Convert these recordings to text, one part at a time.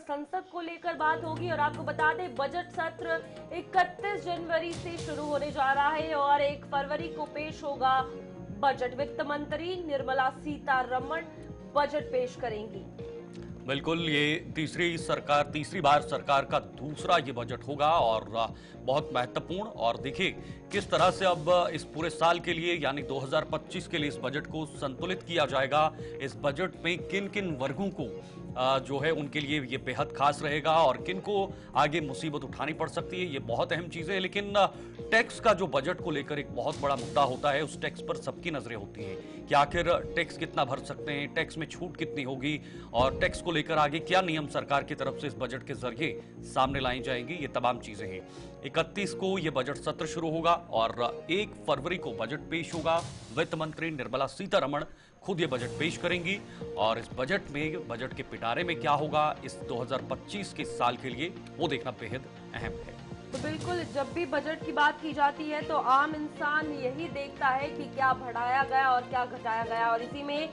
संसद को लेकर बात होगी। और आपको बता दें, बजट सत्र 31 जनवरी से शुरू होने जा रहा है और 1 फरवरी को पेश होगा बजट। वित्त मंत्री निर्मला सीतारमण बजट पेश करेंगी। बिल्कुल, ये तीसरी बार सरकार का दूसरा ये बजट होगा और बहुत महत्वपूर्ण। और देखिए किस तरह से अब इस पूरे साल के लिए यानी 2025 के लिए इस बजट को संतुलित किया जाएगा। इस बजट में किन किन वर्गों को जो है उनके लिए ये बेहद खास रहेगा और किन को आगे मुसीबत उठानी पड़ सकती है, ये बहुत अहम चीजें हैं। लेकिन टैक्स का जो बजट को लेकर एक बहुत बड़ा मुद्दा होता है, उस टैक्स पर सबकी नजरें होती हैं कि आखिर टैक्स कितना भर सकते हैं, टैक्स में छूट कितनी होगी और टैक्स को लेकर आगे क्या नियम सरकार की तरफ से इस बजट के जरिए सामने लाई जाएंगी, ये तमाम चीजें हैं। 31 को यह बजट सत्र शुरू होगा और 1 फरवरी को बजट पेश होगा। वित्त मंत्री निर्मला सीतारमण खुद ये बजट पेश करेंगी और इस बजट के पिटारे में क्या होगा इस 2025 के साल के लिए, वो देखना बेहद अहम है। तो बिल्कुल, जब भी बजट की बात की जाती है तो आम इंसान यही देखता है कि क्या बढ़ाया गया और क्या घटाया गया। और इसी में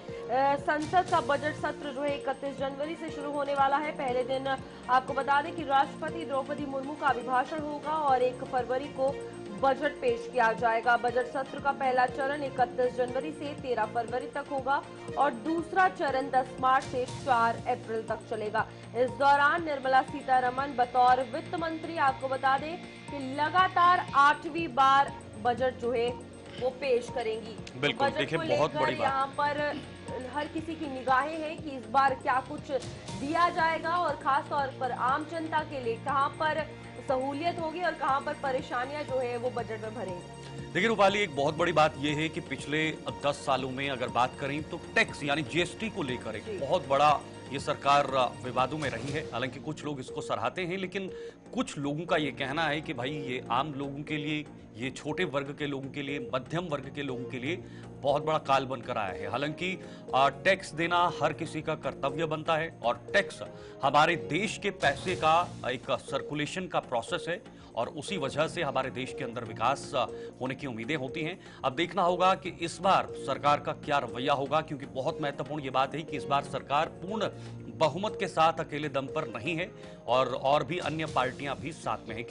संसद का बजट सत्र जो है 31 जनवरी से शुरू होने वाला है। पहले दिन आपको बता दें कि राष्ट्रपति द्रौपदी मुर्मू का अभिभाषण होगा और 1 फरवरी को बजट पेश किया जाएगा। बजट सत्र का पहला चरण 31 जनवरी से 13 फरवरी तक होगा और दूसरा चरण 10 मार्च से 4 अप्रैल तक चलेगा। इस दौरान निर्मला सीतारमण बतौर वित्त मंत्री आपको बता दें कि लगातार 8वीं बार बजट जो है वो पेश करेंगी। बिल्कुल, देखिए बहुत बड़ी बात। यहाँ पर हर किसी की निगाहें हैं कि इस बार क्या कुछ दिया जाएगा और खास तौर पर आम जनता के लिए कहां पर सहूलियत होगी और कहां पर परेशानियां जो है वो बजट में भरेंगी। देखिए रूपाली, एक बहुत बड़ी बात यह है कि पिछले 10 सालों में अगर बात करें तो टैक्स यानी जीएसटी को लेकर एक बहुत बड़ा ये सरकार विवादों में रही है। हालांकि कुछ लोग इसको सराहते हैं, लेकिन कुछ लोगों का ये कहना है कि भाई ये आम लोगों के लिए, ये छोटे वर्ग के लोगों के लिए, मध्यम वर्ग के लोगों के लिए बहुत बड़ा काल बनकर आया है। हालांकि टैक्स देना हर किसी का कर्तव्य बनता है और टैक्स हमारे देश के पैसे का एक सर्कुलेशन का प्रोसेस है और उसी वजह से हमारे देश के अंदर विकास होने की उम्मीदें होती हैं। अब देखना होगा कि इस बार सरकार का क्या रवैया होगा, क्योंकि बहुत महत्वपूर्ण ये बात है कि इस बार सरकार पूर्ण बहुमत के साथ अकेले दम पर नहीं है और भी अन्य पार्टियां भी साथ में हैं।